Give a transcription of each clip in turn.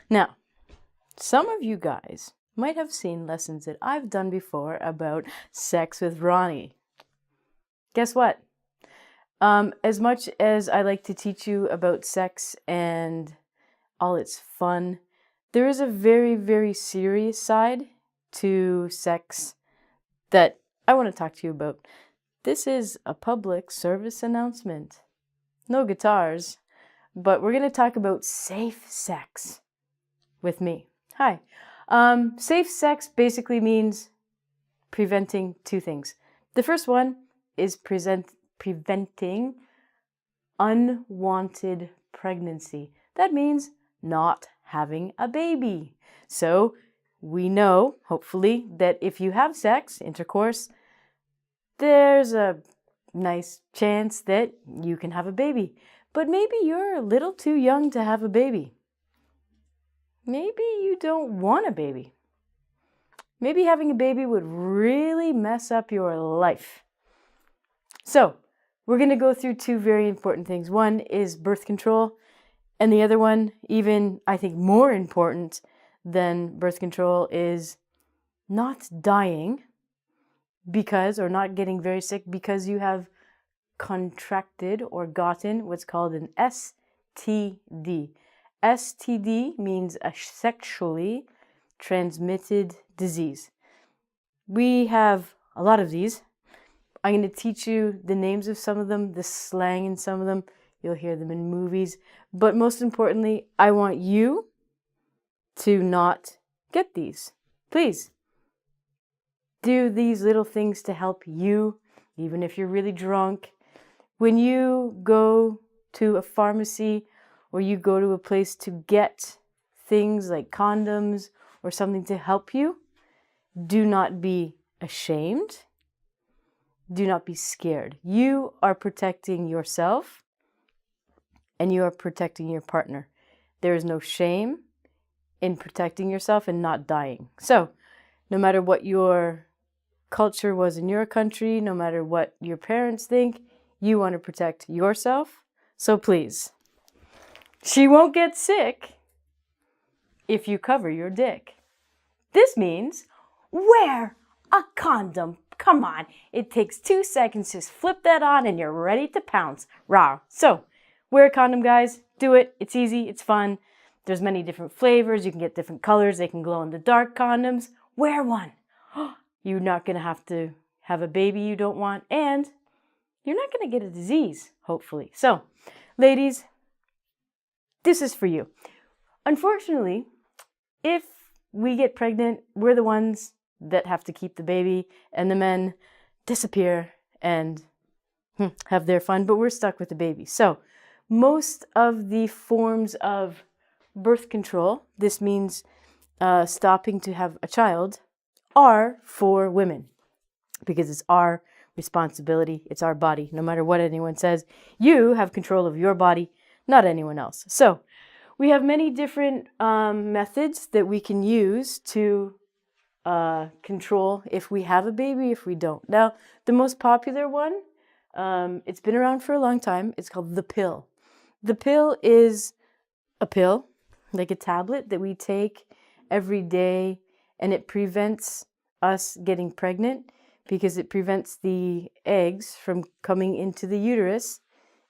Now, some of you guys might have seen lessons that I've done before about sex with Ronnie. Guess what? As much as I like to teach you about sex and all its fun, there is a very, very serious side to sex that I want to talk to you about. This is a public service announcement. No guitars, but we're going to talk about safe sex with me. Hi. Safe sex basically means preventing two things. The first one is preventing unwanted pregnancy. That means not having a baby. So we know, hopefully, that if you have sex, intercourse, there's a nice chance that you can have a baby. But maybe you're a little too young to have a baby. Maybe you don't want a baby. Maybe having a baby would really mess up your life. So, we're going to go through two very important things. One is birth control, and the other one, even I think more important than birth control, is not dying because, or not getting very sick because you have contracted or gotten what's called an STD. STD means a sexually transmitted disease. We have a lot of these. I'm going to teach you the names of some of them, the slang in some of them. You'll hear them in movies. But most importantly, I want you to not get these. Please do these little things to help you, even if you're really drunk. When you go to a pharmacy or you go to a place to get things like condoms or something to help you, do not be ashamed. Do not be scared. You are protecting yourself and you are protecting your partner. There is no shame in protecting yourself and not dying. So, no matter what your culture was in your country, no matter what your parents think, you want to protect yourself. So please, she won't get sick if you cover your dick. This means wear a condom. Come on, it takes 2 seconds. Just flip that on and you're ready to pounce. Rah. So, wear a condom, guys. Do it. It's easy. It's fun. There's many different flavors. You can get different colors. They can glow in the dark condoms. Wear one. You're not going to have a baby you don't want, and you're not going to get a disease, hopefully. So, ladies, this is for you. Unfortunately, if we get pregnant, we're the ones that have to keep the baby, and the men disappear and have their fun, but we're stuck with the baby. So, most of the forms of birth control, this means stopping to have a child, are for women because it's our responsibility. It's our body. No matter what anyone says, you have control of your body, not anyone else. So we have many different methods that we can use to control if we have a baby, if we don't. Now, the most popular one, it's been around for a long time. It's called the pill. The pill is a pill, like a tablet that we take every day, and it prevents us getting pregnant because it prevents the eggs from coming into the uterus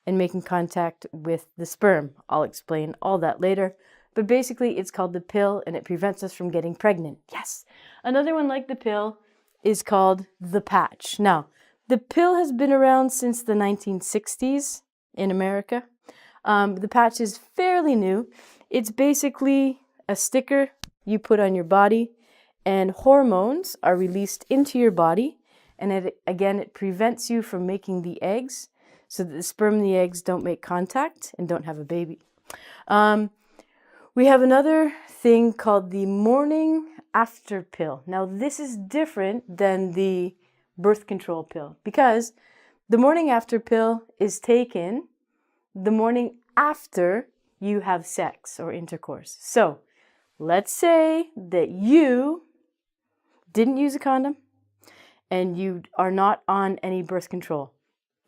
and making contact with the sperm. I'll explain all that later. But basically, it's called the pill, and it prevents us from getting pregnant. Yes. Another one like the pill is called the patch. Now, the pill has been around since the 1960s in America. The patch is fairly new. It's basically a sticker you put on your body, and hormones are released into your body. And it prevents you from making the eggs so that the sperm and the eggs don't make contact and don't have a baby. We have another thing called the morning after pill. Now, this is different than the birth control pill because the morning after pill is taken the morning after you have sex or intercourse. So, let's say that you didn't use a condom and you are not on any birth control.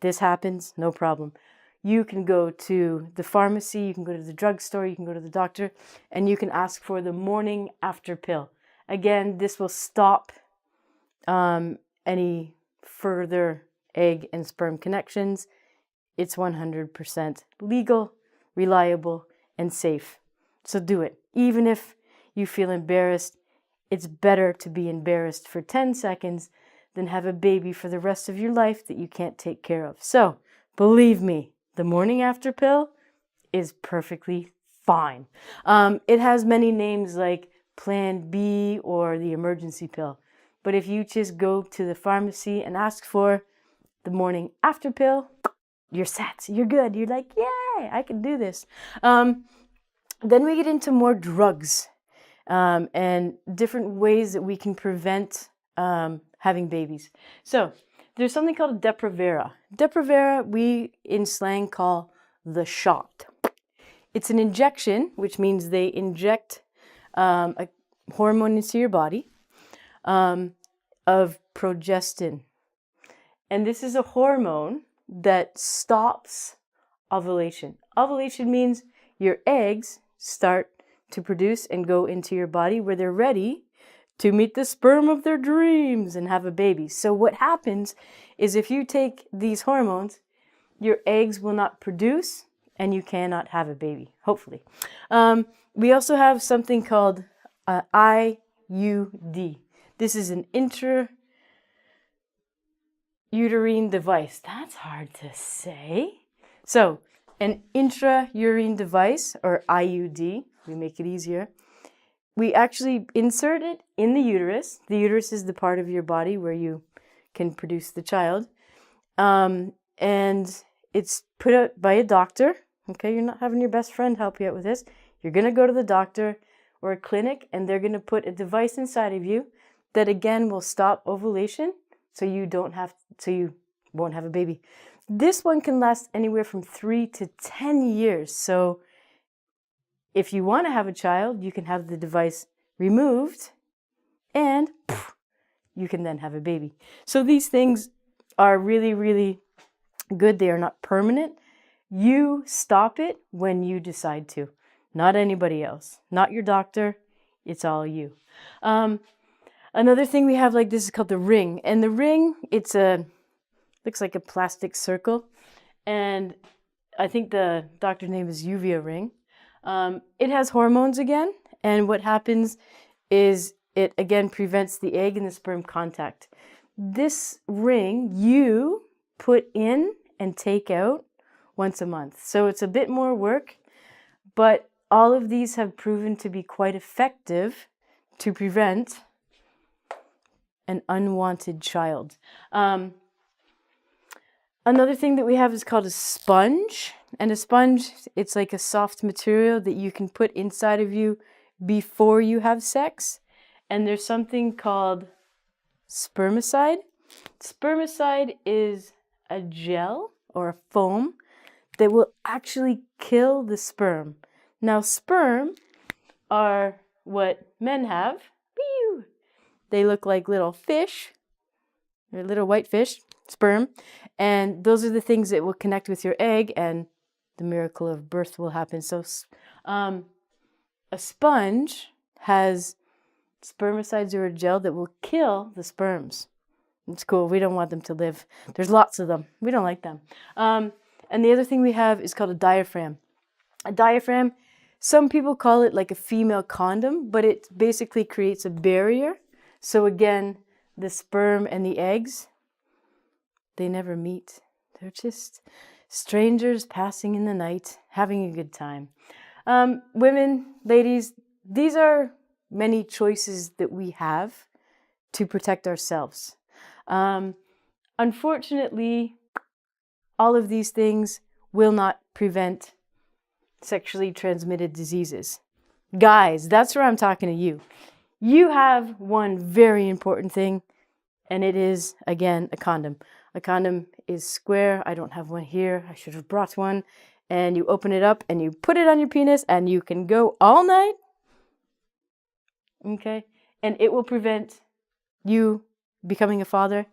This happens, no problem. you can go to the pharmacy, you can go to the drugstore, you can go to the doctor, and you can ask for the morning after pill. Again, this will stop any further egg and sperm connections. It's 100% legal, reliable, and safe. So do it. Even if you feel embarrassed, it's better to be embarrassed for 10 seconds than have a baby for the rest of your life that you can't take care of. So, believe me, the morning after pill is perfectly fine. It has many names like Plan B or the emergency pill. But if you just go to the pharmacy and ask for the morning after pill, you're set. You're good. You're like, yay, I can do this. Then we get into more drugs and different ways that we can prevent having babies. So there's something called Depo-Provera. Depo-Provera, we in slang call the shot. It's an injection, which means they inject a hormone into your body of progestin. And this is a hormone that stops ovulation. Ovulation means your eggs start to produce and go into your body where they're ready to meet the sperm of their dreams and have a baby. So what happens is if you take these hormones, your eggs will not produce and you cannot have a baby, hopefully. We also have something called IUD. This is an intrauterine device. That's hard to say. So an intrauterine device, or IUD, we make it easier. We actually insert it in the uterus. The uterus is the part of your body where you can produce the child. And it's put out by a doctor. Okay, you're not having your best friend help you out with this. You're going to go to the doctor or a clinic, and they're going to put a device inside of you that again will stop ovulation so you won't have a baby. This one can last anywhere from 3 to 10 years. So if you want to have a child, you can have the device removed and you can then have a baby. So these things are really, really good. They are not permanent. You stop it when you decide to, not anybody else, not your doctor. It's all you. Another thing we have like this is called the ring. And the ring, looks like a plastic circle. And I think the doctor's name is Uvia ring. It has hormones again. And what happens is it again prevents the egg and the sperm contact. This ring you put in and take out once a month. So it's a bit more work, but all of these have proven to be quite effective to prevent an unwanted child. Another thing that we have is called a sponge. And a sponge, it's like a soft material that you can put inside of you before you have sex. And there's something called spermicide. Spermicide is a gel or a foam that will actually kill the sperm. Now, sperm are what men have. They look like little fish. They're little white fish, sperm. And those are the things that will connect with your egg and the miracle of birth will happen. So a sponge has spermicides or a gel that will kill the sperms. It's cool. We don't want them to live. There's lots of them. We don't like them. And the other thing we have is called a diaphragm. A diaphragm, some people call it like a female condom, but it basically creates a barrier. So again, the sperm and the eggs, they never meet. They're just strangers passing in the night, having a good time. Women, ladies, these are many choices that we have to protect ourselves. Unfortunately, all of these things will not prevent sexually transmitted diseases. Guys, that's where I'm talking to you. You have one very important thing, and it is, again, a condom. A condom is square. I don't have one here. I should have brought one. And you open it up and you put it on your penis and you can go all night. Okay? And it will prevent you becoming a father,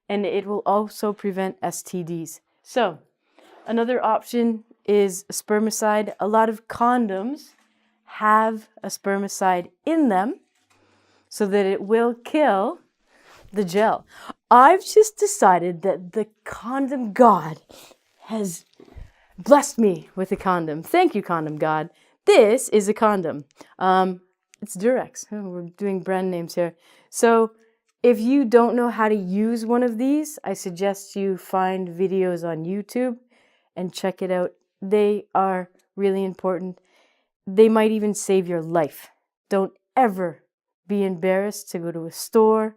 and it will also prevent STDs. So, Another option is a spermicide. A lot of condoms have a spermicide in them so that it will kill the gel. I've just decided that the condom god has blessed me with a condom. Thank you, condom god. This is a condom. It's Durex. Oh, we're doing brand names here. So if you don't know how to use one of these, I suggest you find videos on YouTube and check it out. They are really important. They might even save your life. Don't ever be embarrassed to go to a store,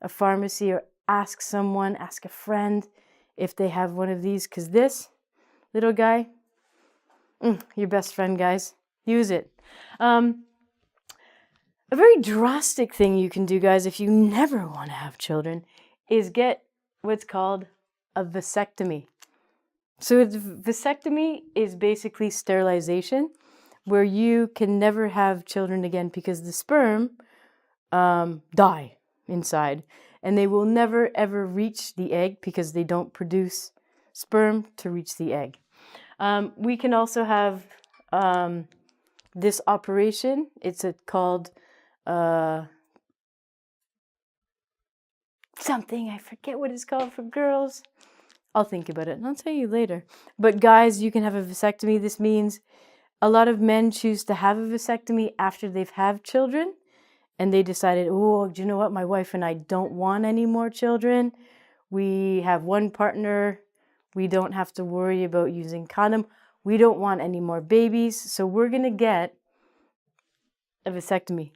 a pharmacy, or ask someone, ask a friend if they have one of these, because this little guy, your best friend, guys. Use it. A very drastic thing you can do, guys, if you never want to have children, is get what's called a vasectomy. So a vasectomy is basically sterilization, where you can never have children again because the sperm die inside, and they will never ever reach the egg because they don't produce sperm to reach the egg. We can also have this operation. It's called something, I forget what it's called for girls. I'll think about it and I'll tell you later. But guys, you can have a vasectomy. This means a lot of men choose to have a vasectomy after they've had children, and they decided, oh, do you know what? My wife and I don't want any more children. We have one partner. We don't have to worry about using condom. We don't want any more babies, so we're going to get a vasectomy.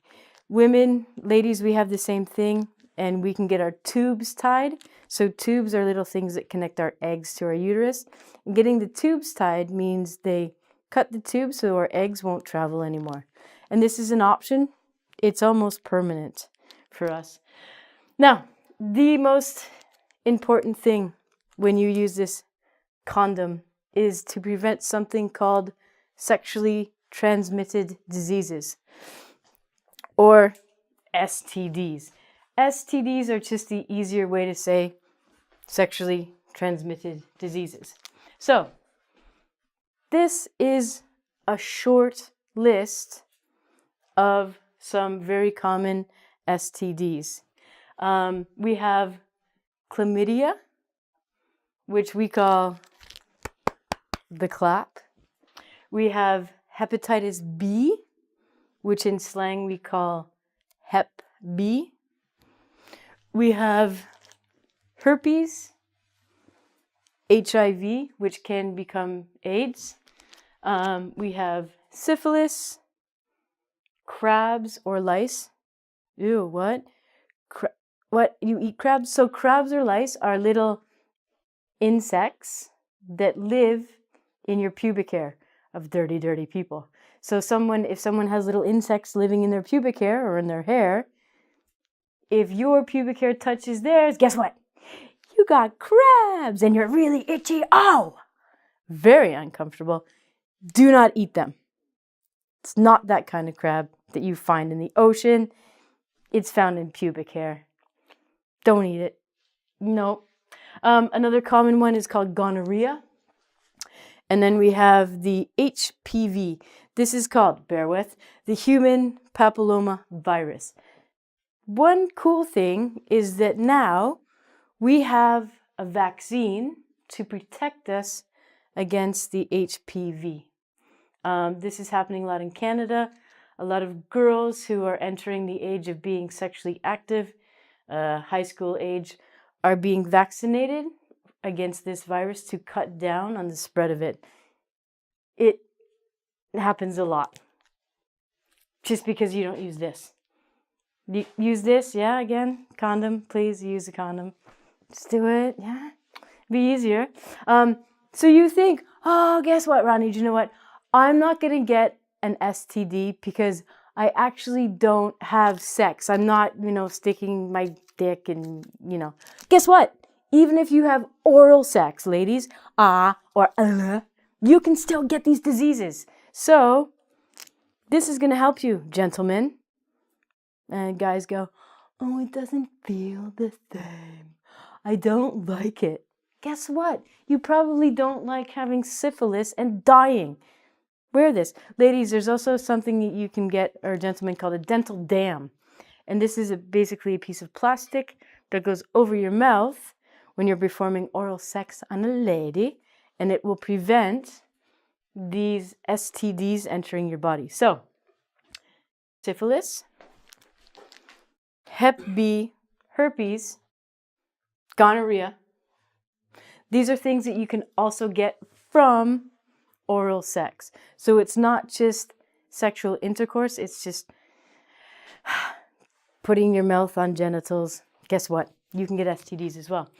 Women, ladies, we have the same thing, and we can get our tubes tied. So tubes are little things that connect our eggs to our uterus. And getting the tubes tied means they cut the tube so our eggs won't travel anymore. And this is an option. It's almost permanent for us. Now, the most important thing when you use this condom is to prevent something called sexually transmitted diseases, or STDs. STDs are just the easier way to say sexually transmitted diseases. So, this is a short list of some very common STDs. We have chlamydia, which we call the clap. We have hepatitis B, which in slang we call Hep B. We have herpes, HIV, which can become AIDS. We have syphilis, crabs or lice. Ew, what? What? You eat crabs? So crabs or lice are little insects that live in your pubic hair of dirty, dirty people. So if someone has little insects living in their pubic hair or in their hair, if your pubic hair touches theirs, guess what? You got crabs and you're really itchy. Oh! Very uncomfortable. Do not eat them. It's not that kind of crab that you find in the ocean. It's found in pubic hair. Don't eat it. No. Another common one is called gonorrhea. And then we have the HPV. This is called, bear with, the human papilloma virus. One cool thing is that now we have a vaccine to protect us against the HPV. This is happening a lot in Canada. A lot of girls who are entering the age of being sexually active, high school age, are being vaccinated against this virus to cut down on the spread of it. It happens a lot. Just because you don't use this. Use this, yeah, again, condom, please use a condom. Just do it, yeah, be easier. So you think, oh, guess what, Ronnie, do you know what? I'm not going to get an STD because I actually don't have sex. I'm not, sticking my dick and, Guess what? Even if you have oral sex, ladies, you can still get these diseases. So, this is going to help you, gentlemen. And guys go, oh, it doesn't feel the same. I don't like it. Guess what? You probably don't like having syphilis and dying. Wear this. Ladies, there's also something that you can get, or gentlemen, called a dental dam. And this is basically a piece of plastic that goes over your mouth when you're performing oral sex on a lady, and it will prevent these STDs entering your body. So, syphilis, Hep B, herpes, gonorrhea. These are things that you can also get from oral sex. So it's not just sexual intercourse, it's just putting your mouth on genitals. Guess what? You can get STDs as well.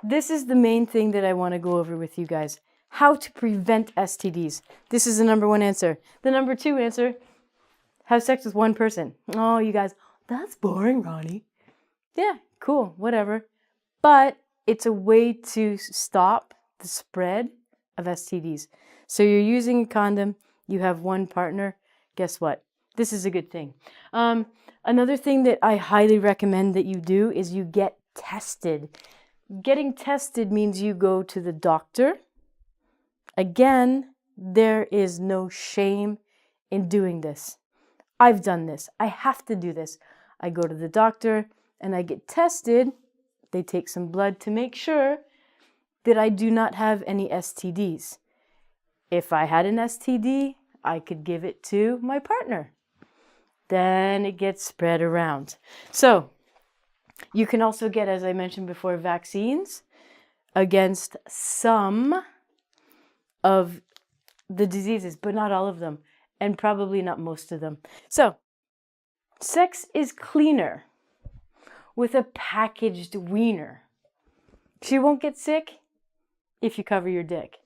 This is the main thing that I want to go over with you guys. How to prevent STDs. This is the number one answer. The number two answer, have sex with one person. Oh, you guys, that's boring, Ronnie. Yeah, cool, whatever. But it's a way to stop the spread of STDs. So you're using a condom, you have one partner, guess what? This is a good thing. Another thing that I highly recommend that you do is you get tested. Getting tested means you go to the doctor. Again, there is no shame in doing this. I've done this. I have to do this. I go to the doctor and I get tested. They take some blood to make sure that I do not have any STDs. If I had an STD, I could give it to my partner. Then it gets spread around. So, you can also get, as I mentioned before, vaccines against some of the diseases, but not all of them, and probably not most of them. So, sex is cleaner with a packaged wiener. She won't get sick if you cover your dick.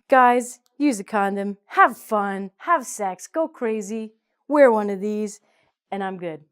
Guys, use a condom, have fun, have sex, go crazy, wear one of these, and I'm good.